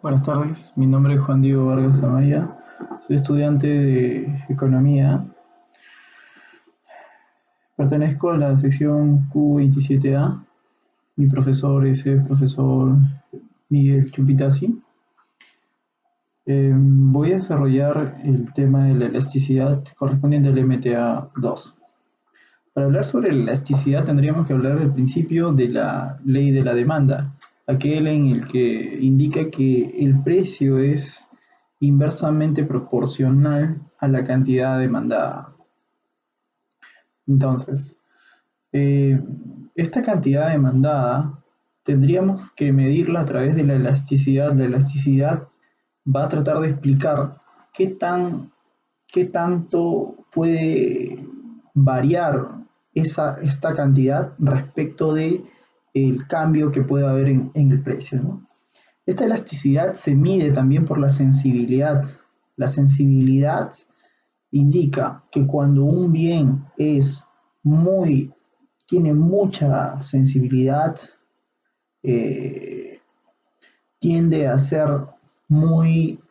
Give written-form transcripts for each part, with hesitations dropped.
Buenas tardes, mi nombre es Juan Diego Vargas Amaya, soy estudiante de Economía, pertenezco a la sección Q27A, mi profesor es el profesor Miguel Chupitasi. Voy a desarrollar el tema de la elasticidad correspondiente al MTA2. Para hablar sobre la elasticidad tendríamos que hablar del principio de la ley de la demanda, aquel en el que indica que el precio es inversamente proporcional a la cantidad demandada. Entonces, eh, esta cantidad demandada tendríamos que medirla a través de la elasticidad. La elasticidad va a tratar de explicar qué tanto puede variar esta cantidad respecto de el cambio que pueda haber en el precio, ¿no? Esta elasticidad se mide también por la sensibilidad. La sensibilidad indica que cuando un bien tiene mucha sensibilidad, eh, tiende a ser muy,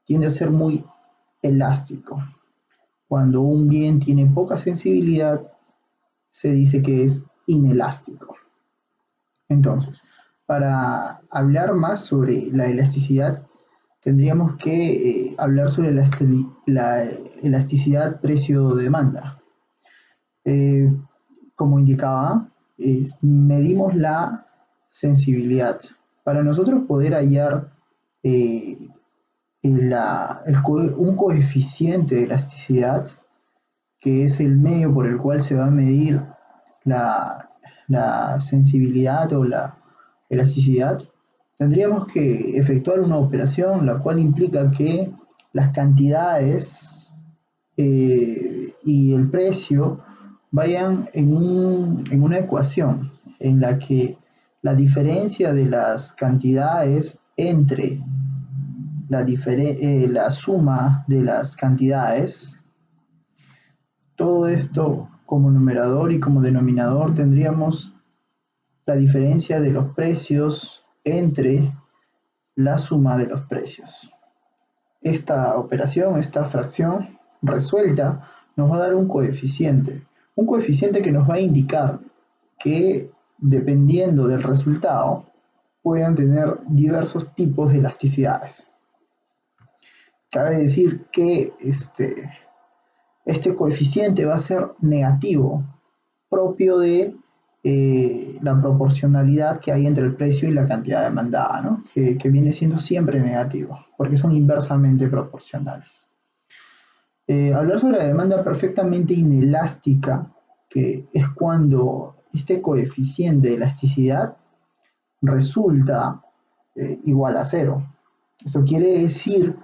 tiende a ser muy elástico. Cuando un bien tiene poca sensibilidad, se dice que es inelástico. Entonces, para hablar más sobre la elasticidad, tendríamos que hablar sobre la elasticidad precio-demanda. Eh, Como indicaba, medimos la sensibilidad. Para nosotros poder hallar eh, un coeficiente de elasticidad, que es el medio por el cual se va a medir la, la sensibilidad o la elasticidad, tendríamos que efectuar una operación la cual implica que las cantidades y el precio vayan en una ecuación en la que la diferencia de las cantidades entre la suma de las cantidades, todo esto como numerador y como denominador tendríamos la diferencia de los precios entre la suma de los precios. Esta operación, esta fracción resuelta, nos va a dar un coeficiente que nos va a indicar que dependiendo del resultado puedan tener diversos tipos de elasticidades. Cabe decir que este coeficiente va a ser negativo, propio de la proporcionalidad que hay entre el precio y la cantidad demandada, ¿no? Que viene siendo siempre negativo, porque son inversamente proporcionales. Hablar sobre la demanda perfectamente inelástica, que es cuando este coeficiente de elasticidad resulta igual a cero. Esto quiere decir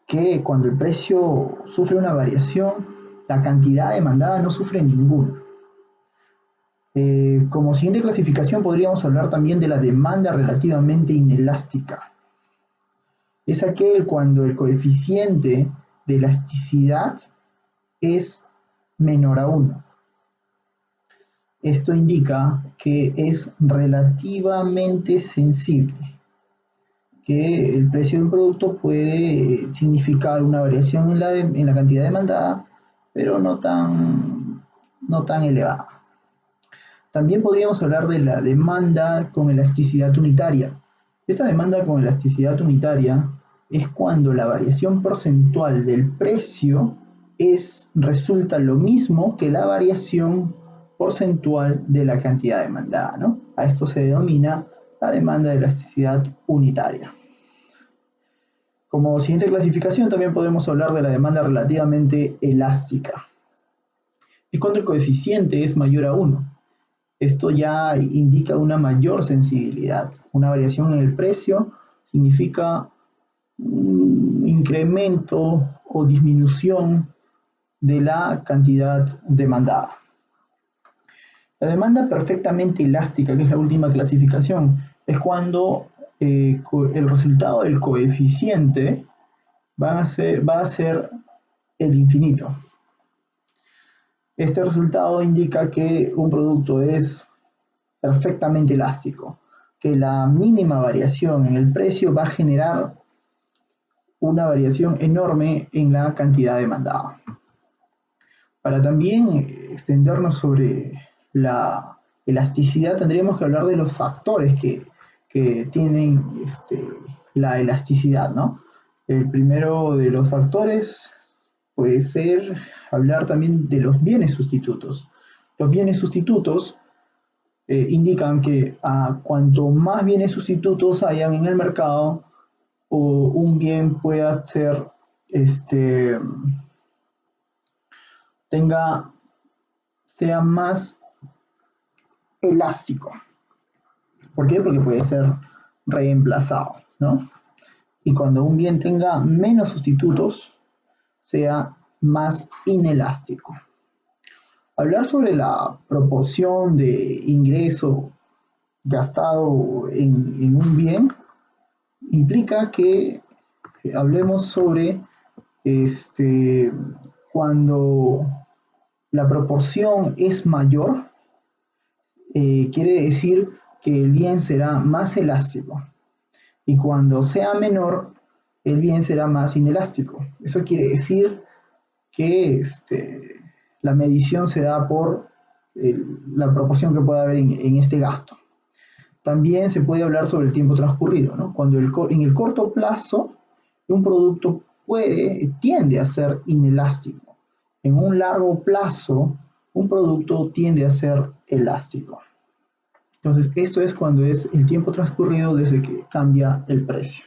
que cuando el precio sufre una variación, la cantidad demandada no sufre ninguna. Como siguiente clasificación podríamos hablar también de la demanda relativamente inelástica. Es aquel cuando el coeficiente de elasticidad es menor a 1. Esto indica que es relativamente sensible, que el precio de un producto puede significar una variación en la cantidad demandada, pero no tan elevada. También podríamos hablar de la demanda con elasticidad unitaria. Esta demanda con elasticidad unitaria es cuando la variación porcentual del precio resulta lo mismo que la variación porcentual de la cantidad demandada, ¿no? A esto se denomina la demanda de elasticidad unitaria. Como siguiente clasificación también podemos hablar de la demanda relativamente elástica. Es cuando el coeficiente es mayor a 1. Esto ya indica una mayor sensibilidad. Una variación en el precio significa un incremento o disminución de la cantidad demandada. La demanda perfectamente elástica, que es la última clasificación, es cuando el resultado del coeficiente va a ser el infinito. Este resultado indica que un producto es perfectamente elástico, que la mínima variación en el precio va a generar una variación enorme en la cantidad demandada. Para también extendernos sobre la elasticidad, tendríamos que hablar de los factores que tienen la elasticidad, ¿no? El primero de los factores puede ser hablar también de los bienes sustitutos. Los bienes sustitutos indican que cuanto más bienes sustitutos hayan en el mercado, o un bien pueda ser, sea más elástico. ¿Por qué? Porque puede ser reemplazado, ¿no? Y cuando un bien tenga menos sustitutos, sea más inelástico. Hablar sobre la proporción de ingreso gastado en un bien implica que hablemos sobre cuando la proporción es mayor, quiere decir que el bien será más elástico. Y cuando sea menor, el bien será más inelástico. Eso quiere decir que la medición se da por la proporción que pueda haber en este gasto. También se puede hablar sobre el tiempo transcurrido, ¿no? Cuando en el corto plazo un producto tiende a ser inelástico. En un largo plazo, un producto tiende a ser elástico. Entonces, esto es cuando es el tiempo transcurrido desde que cambia el precio.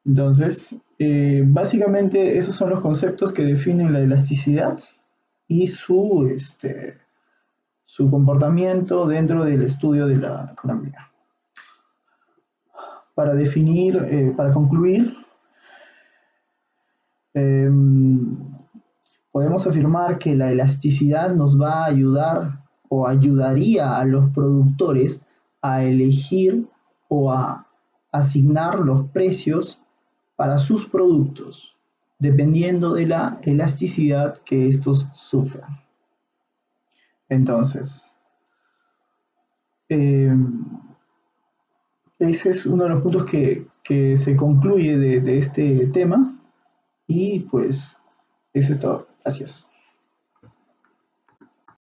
Entonces, básicamente esos son los conceptos que definen la elasticidad y su comportamiento dentro del estudio de la economía. Para definir, para concluir, podemos afirmar que la elasticidad nos va a ayudar o ayudaría a los productores a elegir o a asignar los precios para sus productos, dependiendo de la elasticidad que estos sufran. Entonces, ese es uno de los puntos que se concluye de este tema y pues eso es todo. Gracias.